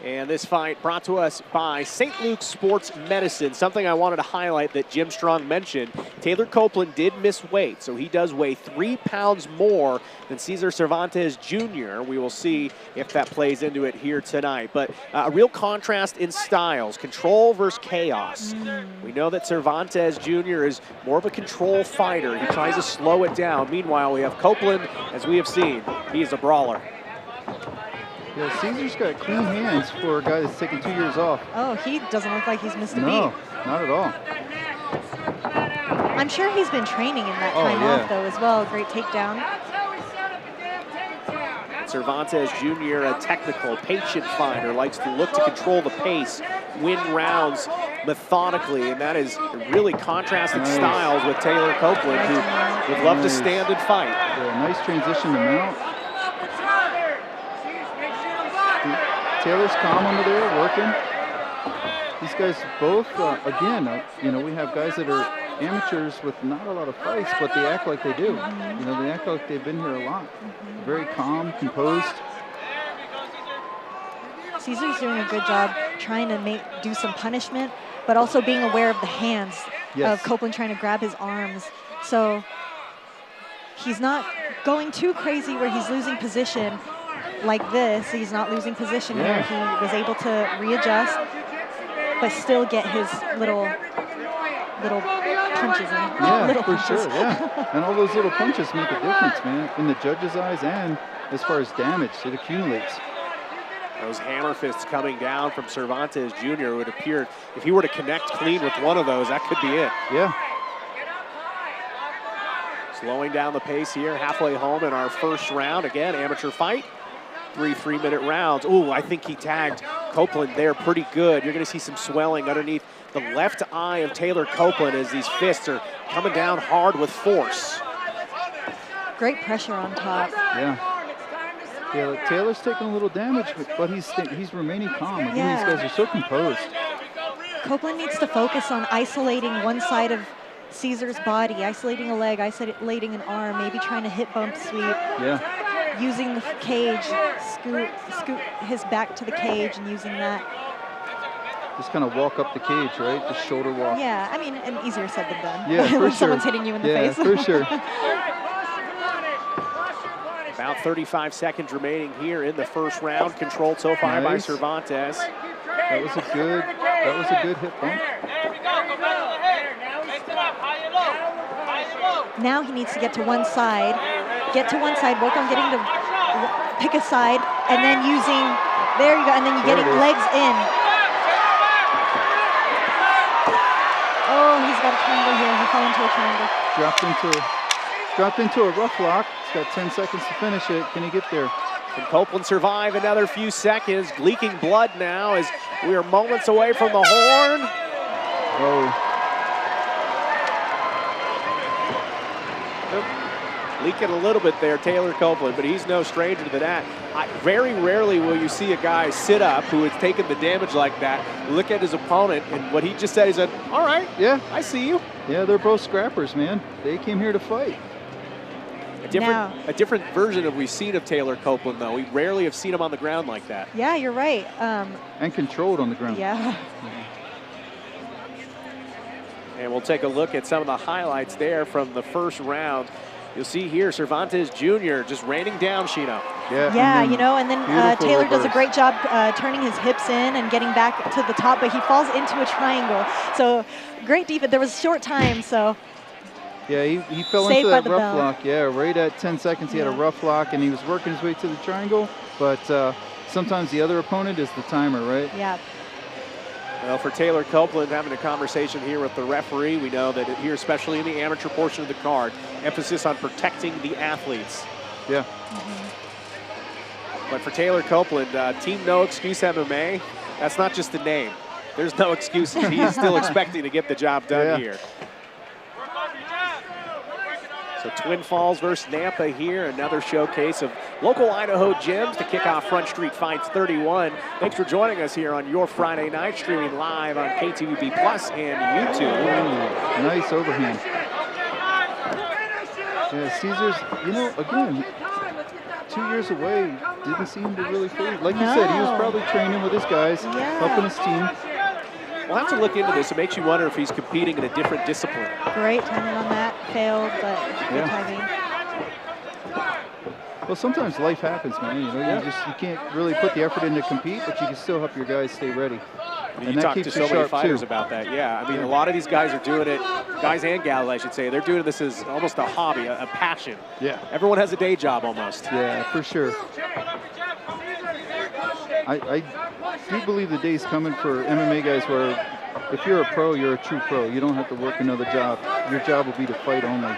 And this fight brought to us by St. Luke's Sports Medicine. Something I wanted to highlight that Jim Strong mentioned, Taylor Copeland did miss weight, so he does weigh 3 pounds more than Cesar Cervantes Jr. We will see if that plays into it here tonight. But a real contrast in styles, control versus chaos. We know that Cervantes Jr. is more of a control fighter. He tries to slow it down. Meanwhile, we have Copeland, as we have seen, he is a brawler. Yeah, Cesar's got clean hands for a guy that's taken 2 years off. Oh, he doesn't look like he's missed a beat. No, not at all. I'm sure he's been training in that time off, though, as well. Great takedown. Cervantes Jr., a technical, patient fighter, likes to look to control the pace, win rounds methodically, and that is really contrasting styles with Taylor Copeland, who would love to stand and fight. Yeah, nice transition to mount. Taylor's calm under there, working. These guys both, again, you know, we have guys that are amateurs with not a lot of fights, but they act like they do. You know, they act like they've been here a lot. Very calm, composed. Cesar's doing a good job trying to do some punishment, but also being aware of the hands of Copeland trying to grab his arms. So he's not going too crazy where he's losing position like this. He's not losing position here. He was able to readjust, but still get his little punches in. Yeah, for sure, yeah. And all those little punches make a difference, man, in the judge's eyes and as far as damage, it accumulates. Those hammer fists coming down from Cervantes Jr. would appear, if he were to connect clean with one of those, that could be it. Yeah. Slowing down the pace here, halfway home in our first round. Again, amateur fight. 3 3-minute rounds. Ooh, I think he tagged Copeland there pretty good. You're going to see some swelling underneath the left eye of Taylor Copeland as these fists are coming down hard with force. Great pressure on top. Yeah, Taylor's taking a little damage, but he's remaining calm. Again, these guys are so composed. Copeland needs to focus on isolating one side of Cesar's body, isolating a leg, isolating an arm, maybe trying to hip bump sweep. Yeah. Using the cage, scoot his back to the cage and using that. Just kind of walk up the cage, right? Just shoulder walk. Yeah, I mean, and easier said than done. Yeah, for when sure. someone's hitting you in the face. Yeah, for sure. About 35 seconds remaining here in the first round. Controlled so far by Cervantes. That was a good hip bump. Now he needs to get to one side. Work on getting to pick a side, and then using, there you go, and then you're getting legs in. Oh, he's got a triangle here. He fell into a triangle. Dropped into a rough lock. He's got 10 seconds to finish it. Can he get there? Can Copeland survive another few seconds? Leaking blood now as we are moments away from the horn. Oh. Leaking a little bit there, Taylor Copeland, but he's no stranger to that. Very rarely will you see a guy sit up who has taken the damage like that, look at his opponent, and what he just said, he said, all right, I see you. Yeah, they're both scrappers, man. They came here to fight. A different version of we've seen of Taylor Copeland, though. We rarely have seen him on the ground like that. Yeah, you're right. And controlled on the ground. Yeah. And we'll take a look at some of the highlights there from the first round. You'll see here Cervantes Jr. just raining down Sheena. Yeah, you know, and then Taylor does a great job turning his hips in and getting back to the top, but he falls into a triangle. So great defense. There was short time, so. Yeah, he fell into that rough lock. Yeah, right at 10 seconds he had a rough lock and he was working his way to the triangle, but sometimes the other opponent is the timer, right? Yeah. Well, for Taylor Copeland, having a conversation here with the referee, we know that here, especially in the amateur portion of the card, emphasis on protecting the athletes. Yeah. But for Taylor Copeland, Team No Excuse MMA, that's not just the name. There's no excuses. He is still expecting to get the job done here. So Twin Falls versus Nampa here, another showcase of local Idaho gyms to kick off Front Street Fights 31. Thanks for joining us here on your Friday night, streaming live on KTVB Plus and YouTube. Ooh, nice overhand. Yeah, Cesar's, you know, again, 2 years away didn't seem to really phase. Like you said, he was probably training with his guys, helping his team. We'll have to look into this. It makes you wonder if he's competing in a different discipline. Great timing on that. Failed, but good timing. Well, sometimes life happens, man. You know, you can't really put the effort in to compete, but you can still help your guys stay ready. And you talk to so many fighters about that. Yeah, I mean, a lot of these guys are doing it, guys and gals, I should say. They're doing this as almost a hobby, a passion. Yeah. Everyone has a day job almost. Yeah, for sure. I do believe the day's coming for MMA guys where if you're a pro, you're a true pro. You don't have to work another job. Your job will be to fight only.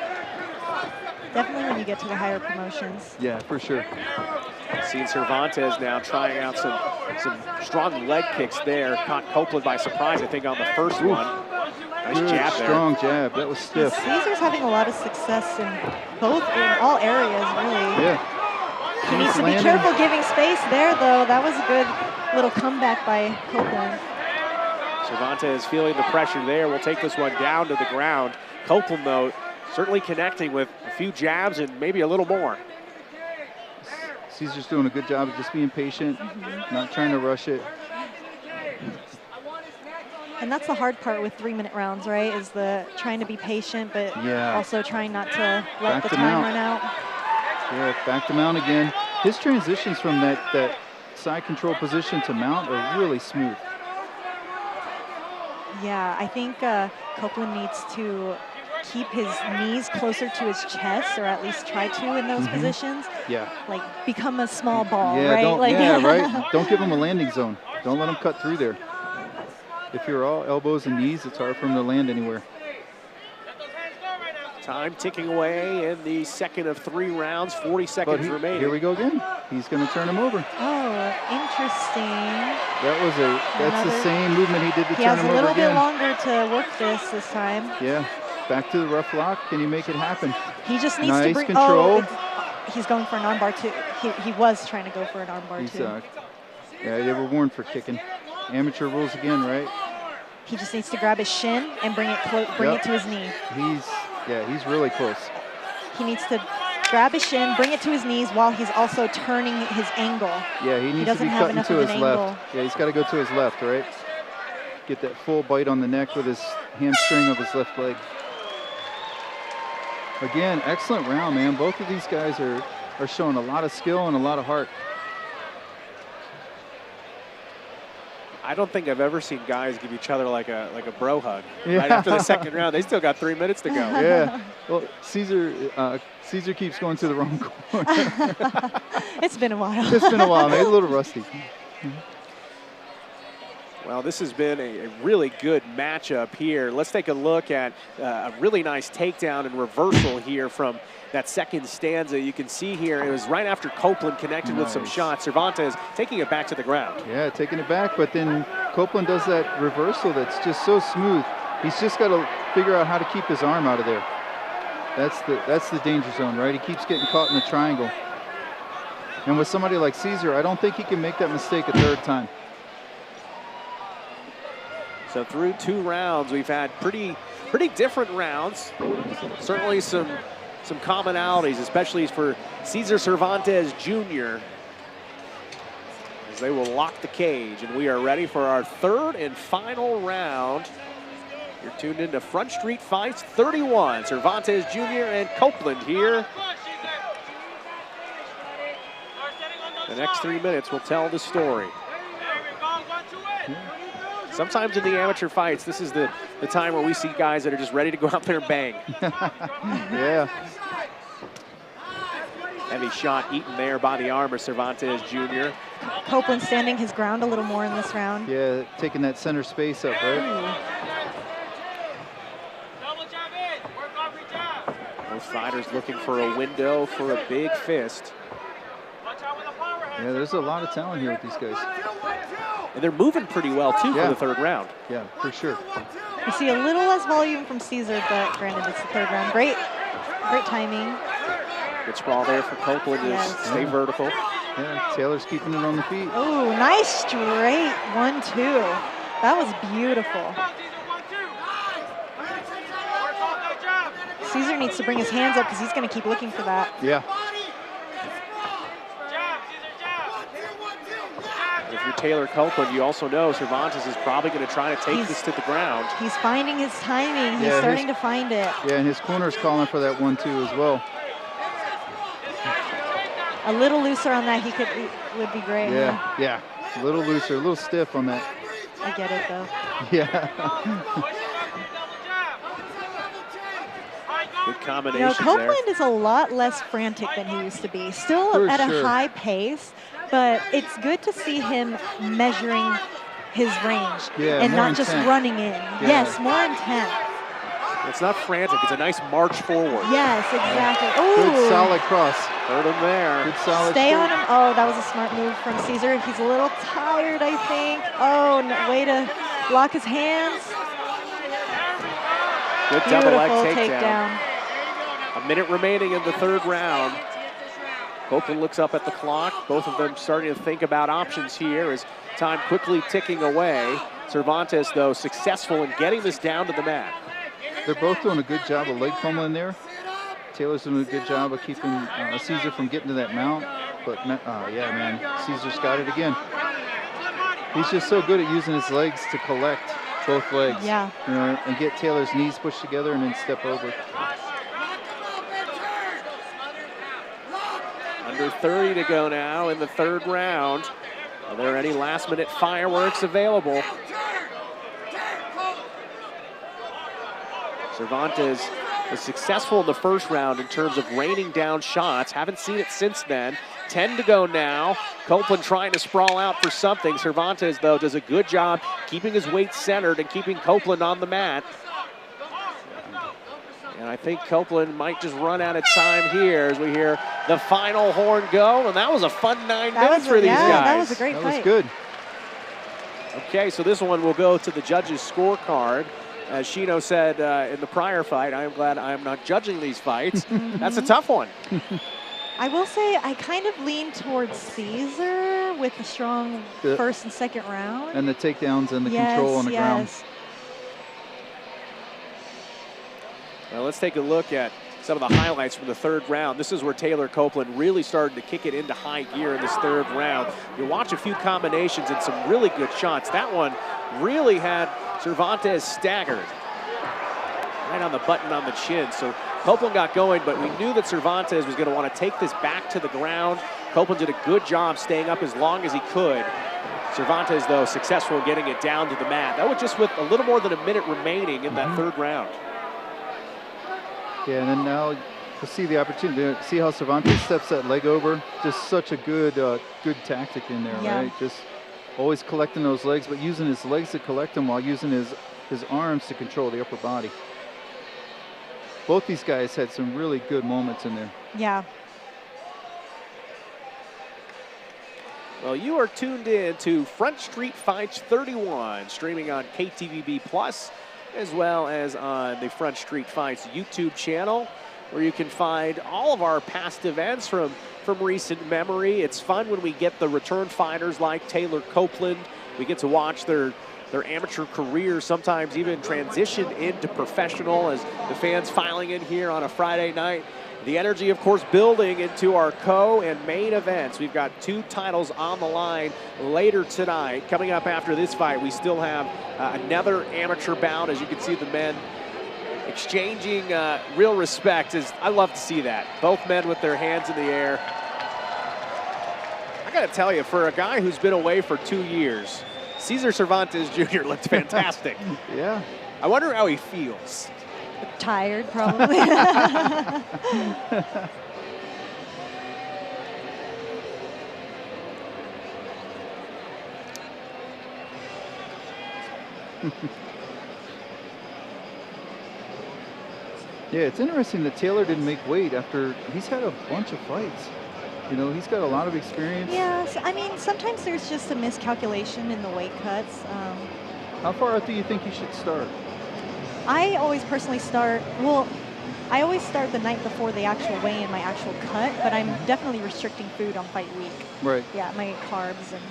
Definitely when you get to the higher promotions. Yeah, for sure. Seeing Cervantes now trying out some strong leg kicks there. Caught Copeland by surprise, I think, on the first one. Nice jab there. Strong jab. That was stiff. Cesar's having a lot of success in all areas, really. Yeah. He needs to be careful giving space there, though. That was a good little comeback by Copeland. Cervantes feeling the pressure there. We'll take this one down to the ground. Copeland, though, certainly connecting with a few jabs and maybe a little more. Cesar's doing a good job of just being patient, not trying to rush it. And that's the hard part with 3-minute rounds, right? Is the trying to be patient, but also trying not to let the time run out. Yeah, back to mount again. His transitions from that side control position to mount are really smooth. Yeah, I think Copeland needs to keep his knees closer to his chest, or at least try to in those positions. Yeah. Like become a small ball, yeah, right? Right. Don't give him a landing zone. Don't let him cut through there. If you're all elbows and knees, it's hard for him to land anywhere. Time ticking away in the second of 3 rounds, 40 seconds remaining. Here we go again. He's going to turn him over. Oh, interesting. That's the same movement he did to turn him over again. He has a little bit longer to work this time. Yeah. Back to the rough lock. Can you make it happen? He just needs to bring control. He's going for an armbar too. He was trying to go for an armbar too. Yeah, they were warned for kicking. Amateur rules again, right? He just needs to grab his shin and bring it to his knee. He's really close. He needs to grab his shin, bring it to his knees while he's also turning his angle. Yeah, he needs to be cutting to his left. Yeah, he's got to go to his left, right? Get that full bite on the neck with his hamstring of his left leg. Again, excellent round, man. Both of these guys are showing a lot of skill and a lot of heart. I don't think I've ever seen guys give each other like a bro hug right after the second round. They still got 3 minutes to go. Yeah. Well, Cesar keeps going to the wrong corner. It's been a while. It's been a while, man. He's a little rusty. Well, this has been a really good matchup here. Let's take a look at a really nice takedown and reversal here from that second stanza. You can see here it was right after Copeland connected with some shots. Cervantes taking it back to the ground. Yeah, taking it back, but then Copeland does that reversal that's just so smooth. He's just got to figure out how to keep his arm out of there. That's the danger zone, right? He keeps getting caught in the triangle. And with somebody like Cesar, I don't think he can make that mistake a third time. So through 2 rounds, we've had pretty different rounds. Certainly some commonalities, especially for Cesar Cervantes Jr. as they will lock the cage. And we are ready for our 3rd and final round. You're tuned into Front Street Fights 31. Cervantes Jr. and Copeland here. The next 3 minutes will tell the story. Sometimes in the amateur fights, this is the time where we see guys that are just ready to go out there and bang. Yeah. Heavy shot eaten there by the arm of Cervantes Jr. Copeland standing his ground a little more in this round. Yeah, taking that center space up, right? Both fighters looking for a window for a big fist. Yeah, there's a lot of talent here with these guys. And they're moving pretty well, too, for the 3rd round. Yeah, for sure. We see a little less volume from Cesar, but granted, it's the 3rd round. Great timing. Good sprawl there for Copeland to stay vertical. Yeah, Taylor's keeping it on the feet. Oh, nice straight 1-2. That was beautiful. Cesar needs to bring his hands up because he's going to keep looking for that. Yeah. Taylor Copeland, you also know Cervantes is probably going to try to take this to the ground. He's finding his timing. He's starting to find it. Yeah, and his corner's calling for that 1-2 as well. A little looser on that would be great. Yeah, huh? yeah. A little looser, a little stiff on that. I get it, though. Yeah. Good combination Copeland is a lot less frantic than he used to be. Still at a high pace, but it's good to see him measuring his range and not just running in. Yeah. Yes, more intent. It's not frantic. It's a nice march forward. Yes, exactly. Ooh. Good solid cross. Heard him there. Good solid Stay on him. Oh, that was a smart move from Cesar. He's a little tired, I think. Oh, no, way to block his hands. Good double leg takedown. A minute remaining in the third round. Copeland looks up at the clock. Both of them starting to think about options here as time quickly ticking away. Cervantes, though, successful in getting this down to the mat. They're both doing a good job of leg pummeling there. Taylor's doing a good job of keeping Cesar from getting to that mount. But, yeah, man, Cesar's got it again. He's just so good at using his legs to collect both legs. Yeah. You know, and get Taylor's knees pushed together and then step over. Under 30 to go now in the third round. Are there any last-minute fireworks available? Cervantes was successful in the first round in terms of raining down shots. Haven't seen it since then. 10 to go now. Copeland trying to sprawl out for something. Cervantes, though, does a good job keeping his weight centered and keeping Copeland on the mat. And I think Copeland might just run out of time here as we hear the final horn go. And that was a fun 9 minutes for these guys. That was a great fight. That was good. Okay, so this one will go to the judges' scorecard. As Shino said in the prior fight, I am glad I am not judging these fights. That's a tough one. I will say I kind of lean towards Cesar with the strong first and second round. And the takedowns and the control on the ground. Well, let's take a look at some of the highlights from the third round. This is where Taylor Copeland really started to kick it into high gear in this third round. You watch a few combinations and some really good shots. That one really had Cervantes staggered. Right on the button on the chin. So Copeland got going, but we knew that Cervantes was going to want to take this back to the ground. Copeland did a good job staying up as long as he could. Cervantes, though, successful in getting it down to the mat. That was just with a little more than a minute remaining in that third round. Yeah, and then now you'll see the opportunity. See how Cervantes steps that leg over. Just such a good tactic in there, right? Just always collecting those legs, but using his legs to collect them while using his arms to control the upper body. Both these guys had some really good moments in there. Yeah. Well, you are tuned in to Front Street Fights 31, streaming on KTVB Plus, as well as on the Front Street Fights YouTube channel, where you can find all of our past events from recent memory. It's fun when we get the return fighters like Taylor Copeland. We get to watch their amateur careers, sometimes even transition into professional as the fans filing in here on a Friday night. The energy, of course, building into our co and main events. We've got 2 titles on the line later tonight. Coming up after this fight, we still have another amateur bout. As you can see, the men exchanging real respect. I love to see that. Both men with their hands in the air. I got to tell you, for a guy who's been away for 2 years, Cesar Cervantes Jr. looked fantastic. Yeah. I wonder how he feels. Tired, probably. Yeah, it's interesting that Taylor didn't make weight after he's had a bunch of fights. You know, he's got a lot of experience. Yes, I mean, sometimes there's just a miscalculation in the weight cuts. How far out do you think you should start? I always personally start, I always start the night before the actual weigh-in, my actual cut, but I'm definitely restricting food on fight week. Right. Yeah, my carbs and...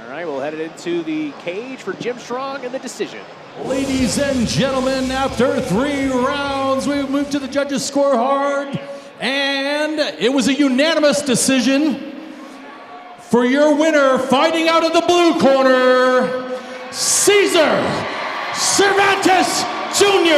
All right, we'll head it into the cage for Jim Strong and the decision. Ladies and gentlemen, after 3 rounds, we've moved to the judges' scorecard, and it was a unanimous decision. for your winner, fighting out of the blue corner, Cesar Cervantes Jr.